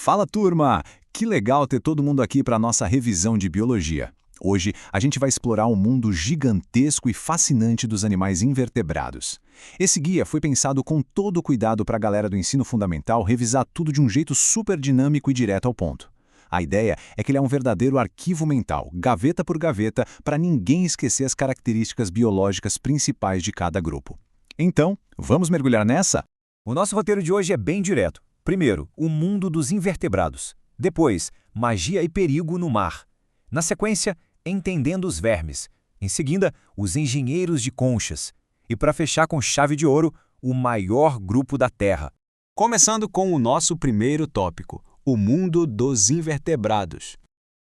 Fala, turma! Que legal ter todo mundo aqui para a nossa revisão de biologia. Hoje a gente vai explorar um mundo gigantesco e fascinante dos animais invertebrados. Esse guia foi pensado com todo o cuidado para a galera do ensino fundamental revisar tudo de um jeito super dinâmico e direto ao ponto. A ideia é que ele é um verdadeiro arquivo mental, gaveta por gaveta, para ninguém esquecer as características biológicas principais de cada grupo. Então, vamos mergulhar nessa? O nosso roteiro de hoje é bem direto. Primeiro, o mundo dos invertebrados. Depois, magia e perigo no mar. Na sequência, entendendo os vermes. Em seguida, os engenheiros de conchas. E para fechar com chave de ouro, o maior grupo da Terra. Começando com o nosso primeiro tópico, o mundo dos invertebrados.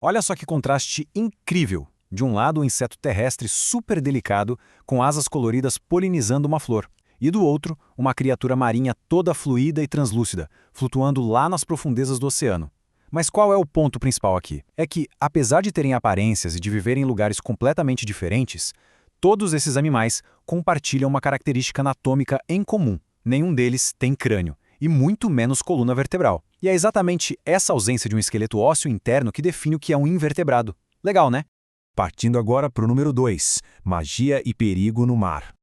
Olha só que contraste incrível. De um lado, um inseto terrestre super delicado, com asas coloridas polinizando uma flor. E do outro, uma criatura marinha toda fluida e translúcida, flutuando lá nas profundezas do oceano. Mas qual é o ponto principal aqui? É que, apesar de terem aparências e de viverem em lugares completamente diferentes, todos esses animais compartilham uma característica anatômica em comum. Nenhum deles tem crânio, e muito menos coluna vertebral. E é exatamente essa ausência de um esqueleto ósseo interno que define o que é um invertebrado. Legal, né? Partindo agora para o número 2, magia e perigo no mar.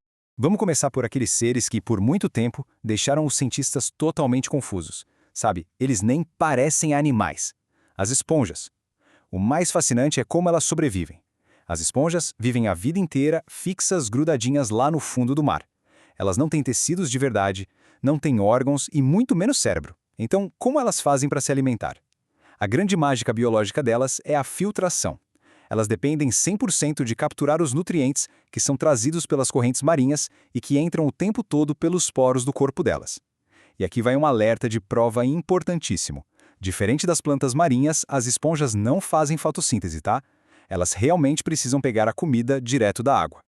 Vamos começar por aqueles seres que, por muito tempo, deixaram os cientistas totalmente confusos. Sabe, eles nem parecem animais. As esponjas. O mais fascinante é como elas sobrevivem. As esponjas vivem a vida inteira fixas, grudadinhas lá no fundo do mar. Elas não têm tecidos de verdade, não têm órgãos e muito menos cérebro. Então, como elas fazem para se alimentar? A grande mágica biológica delas é a filtração. Elas dependem 100% de capturar os nutrientes que são trazidos pelas correntes marinhas e que entram o tempo todo pelos poros do corpo delas. E aqui vai um alerta de prova importantíssimo. Diferente das plantas marinhas, as esponjas não fazem fotossíntese, tá? Elas realmente precisam pegar a comida direto da água.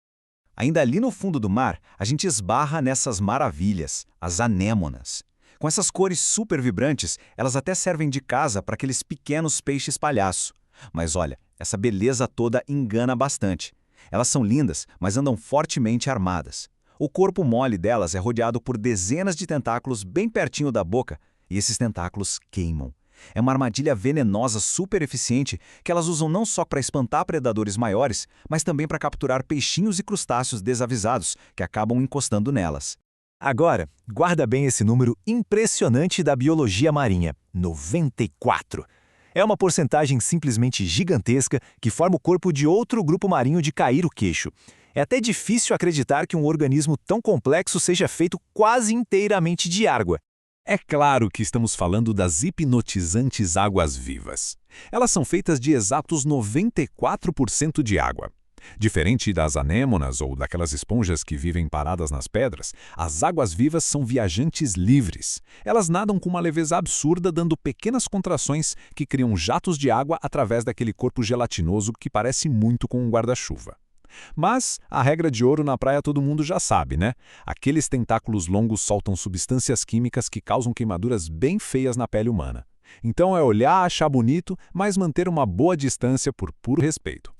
Ainda ali no fundo do mar, a gente esbarra nessas maravilhas, as anêmonas. Com essas cores super vibrantes, elas até servem de casa para aqueles pequenos peixes palhaço. Mas olha, essa beleza toda engana bastante. Elas são lindas, mas andam fortemente armadas. O corpo mole delas é rodeado por dezenas de tentáculos bem pertinho da boca, e esses tentáculos queimam. É uma armadilha venenosa super eficiente que elas usam não só para espantar predadores maiores, mas também para capturar peixinhos e crustáceos desavisados que acabam encostando nelas. Agora, guarda bem esse número impressionante da biologia marinha, 94. É uma porcentagem simplesmente gigantesca que forma o corpo de outro grupo marinho de cair o queixo. É até difícil acreditar que um organismo tão complexo seja feito quase inteiramente de água. É claro que estamos falando das hipnotizantes águas-vivas. Elas são feitas de exatos 94% de água. Diferente das anêmonas ou daquelas esponjas que vivem paradas nas pedras, as águas-vivas são viajantes livres. Elas nadam com uma leveza absurda, dando pequenas contrações que criam jatos de água através daquele corpo gelatinoso que parece muito com um guarda-chuva. Mas a regra de ouro na praia todo mundo já sabe, né? Aqueles tentáculos longos soltam substâncias químicas que causam queimaduras bem feias na pele humana. Então é olhar, achar bonito, mas manter uma boa distância por puro respeito.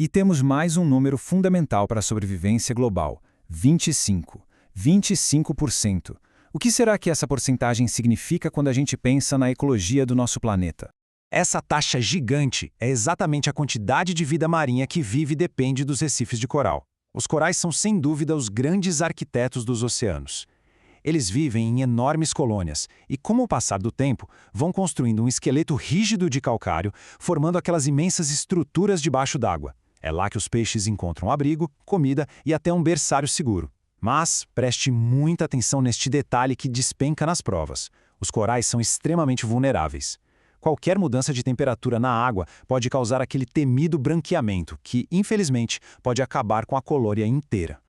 E temos mais um número fundamental para a sobrevivência global: 25. 25%. O que será que essa porcentagem significa quando a gente pensa na ecologia do nosso planeta? Essa taxa gigante é exatamente a quantidade de vida marinha que vive e depende dos recifes de coral. Os corais são, sem dúvida, os grandes arquitetos dos oceanos. Eles vivem em enormes colônias e, com o passar do tempo, vão construindo um esqueleto rígido de calcário, formando aquelas imensas estruturas debaixo d'água. É lá que os peixes encontram abrigo, comida e até um berçário seguro. Mas preste muita atenção neste detalhe que despenca nas provas. Os corais são extremamente vulneráveis. Qualquer mudança de temperatura na água pode causar aquele temido branqueamento, que, infelizmente, pode acabar com a colônia inteira.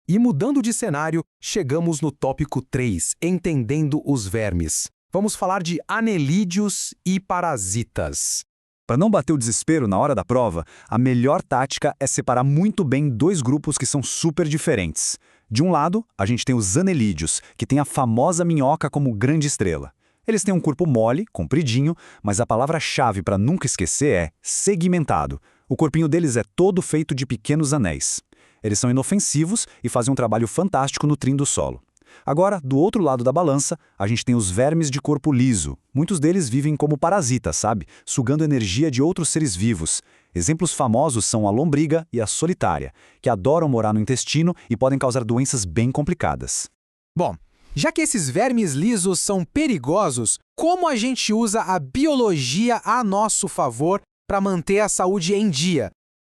E mudando de cenário, chegamos no tópico 3, entendendo os vermes. Vamos falar de anelídeos e parasitas. Para não bater o desespero na hora da prova, a melhor tática é separar muito bem dois grupos que são super diferentes. De um lado, a gente tem os anelídeos, que tem a famosa minhoca como grande estrela. Eles têm um corpo mole, compridinho, mas a palavra-chave para nunca esquecer é segmentado. O corpinho deles é todo feito de pequenos anéis. Eles são inofensivos e fazem um trabalho fantástico nutrindo o solo. Agora, do outro lado da balança, a gente tem os vermes de corpo liso. Muitos deles vivem como parasitas, sabe? Sugando energia de outros seres vivos. Exemplos famosos são a lombriga e a solitária, que adoram morar no intestino e podem causar doenças bem complicadas. Bom, já que esses vermes lisos são perigosos, como a gente usa a biologia a nosso favor para manter a saúde em dia?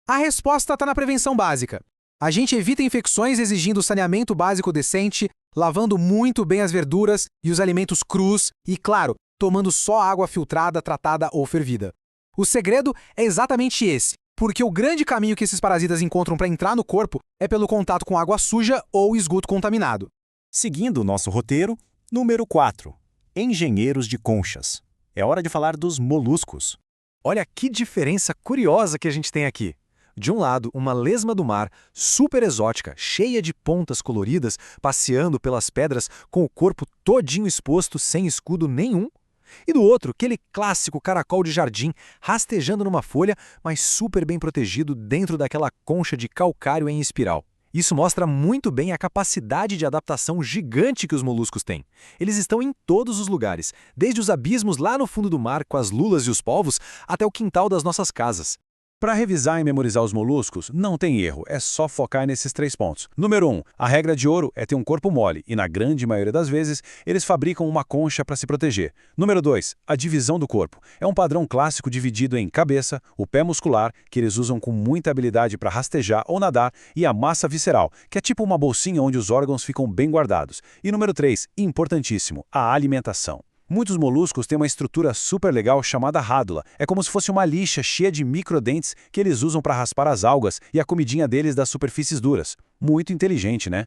A resposta está na prevenção básica. A gente evita infecções exigindo saneamento básico decente, lavando muito bem as verduras e os alimentos crus e, claro, tomando só água filtrada, tratada ou fervida. O segredo é exatamente esse, porque o grande caminho que esses parasitas encontram para entrar no corpo é pelo contato com água suja ou esgoto contaminado. Seguindo o nosso roteiro, número 4. Engenheiros de conchas. É hora de falar dos moluscos. Olha que diferença curiosa que a gente tem aqui. De um lado, uma lesma do mar, super exótica, cheia de pontas coloridas, passeando pelas pedras com o corpo todinho exposto, sem escudo nenhum. E do outro, aquele clássico caracol de jardim, rastejando numa folha, mas super bem protegido dentro daquela concha de calcário em espiral. Isso mostra muito bem a capacidade de adaptação gigante que os moluscos têm. Eles estão em todos os lugares, desde os abismos lá no fundo do mar com as lulas e os polvos, até o quintal das nossas casas. Para revisar e memorizar os moluscos, não tem erro, é só focar nesses 3 pontos. Número 1, a regra de ouro é ter um corpo mole e, na grande maioria das vezes, eles fabricam uma concha para se proteger. Número 2, a divisão do corpo. É um padrão clássico dividido em cabeça, o pé muscular, que eles usam com muita habilidade para rastejar ou nadar, e a massa visceral, que é tipo uma bolsinha onde os órgãos ficam bem guardados. E número 3, importantíssimo, a alimentação. Muitos moluscos têm uma estrutura super legal chamada rádula. É como se fosse uma lixa cheia de microdentes que eles usam para raspar as algas e a comidinha deles das superfícies duras. Muito inteligente, né?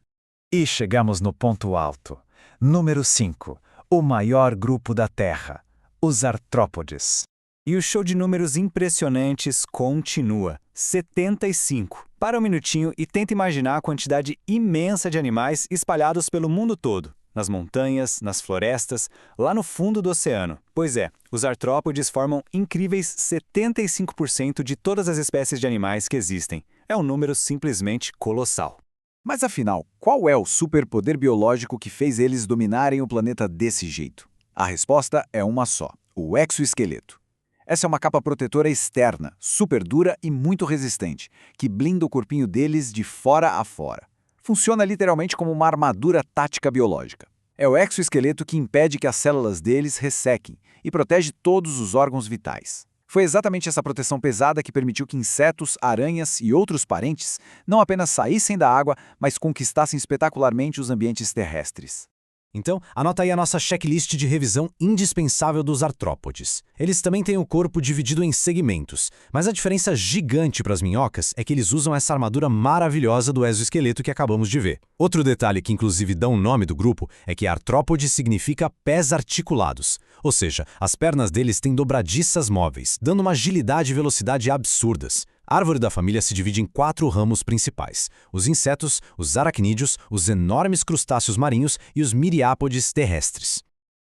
E chegamos no ponto alto. Número 5. O maior grupo da Terra. Os artrópodes. E o show de números impressionantes continua. 75. Para um minutinho e tenta imaginar a quantidade imensa de animais espalhados pelo mundo todo. Nas montanhas, nas florestas, lá no fundo do oceano. Pois é, os artrópodes formam incríveis 75% de todas as espécies de animais que existem. É um número simplesmente colossal. Mas afinal, qual é o superpoder biológico que fez eles dominarem o planeta desse jeito? A resposta é uma só: o exoesqueleto. Essa é uma capa protetora externa, super dura e muito resistente, que blinda o corpinho deles de fora a fora. Funciona literalmente como uma armadura tática biológica. É o exoesqueleto que impede que as células deles ressequem e protege todos os órgãos vitais. Foi exatamente essa proteção pesada que permitiu que insetos, aranhas e outros parentes não apenas saíssem da água, mas conquistassem espetacularmente os ambientes terrestres. Então, anota aí a nossa checklist de revisão indispensável dos artrópodes. Eles também têm o corpo dividido em segmentos, mas a diferença gigante para as minhocas é que eles usam essa armadura maravilhosa do exoesqueleto que acabamos de ver. Outro detalhe que inclusive dá o nome do grupo é que artrópode significa pés articulados, ou seja, as pernas deles têm dobradiças móveis, dando uma agilidade e velocidade absurdas. A árvore da família se divide em 4 ramos principais: os insetos, os aracnídeos, os enormes crustáceos marinhos e os miriápodes terrestres.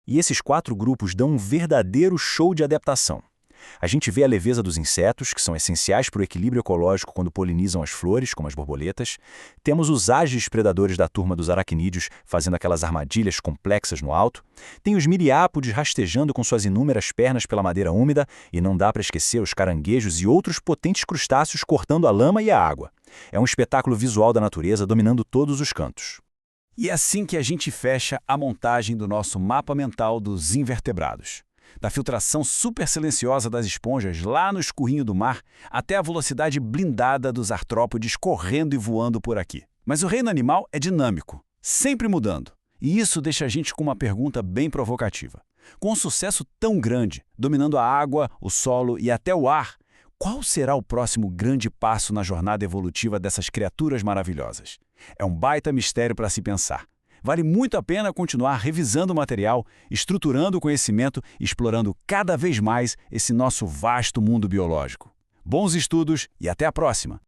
E esses 4 grupos dão um verdadeiro show de adaptação. A gente vê a leveza dos insetos, que são essenciais para o equilíbrio ecológico quando polinizam as flores, como as borboletas. Temos os ágeis predadores da turma dos aracnídeos, fazendo aquelas armadilhas complexas no alto. Tem os miriápodes rastejando com suas inúmeras pernas pela madeira úmida. E não dá para esquecer os caranguejos e outros potentes crustáceos cortando a lama e a água. É um espetáculo visual da natureza dominando todos os cantos. E é assim que a gente fecha a montagem do nosso mapa mental dos invertebrados. Da filtração super silenciosa das esponjas lá no escurrinho do mar, até a velocidade blindada dos artrópodes correndo e voando por aqui. Mas o reino animal é dinâmico, sempre mudando. E isso deixa a gente com uma pergunta bem provocativa. Com um sucesso tão grande, dominando a água, o solo e até o ar, qual será o próximo grande passo na jornada evolutiva dessas criaturas maravilhosas? É um baita mistério para se pensar. Vale muito a pena continuar revisando o material, estruturando o conhecimento e explorando cada vez mais esse nosso vasto mundo biológico. Bons estudos e até a próxima!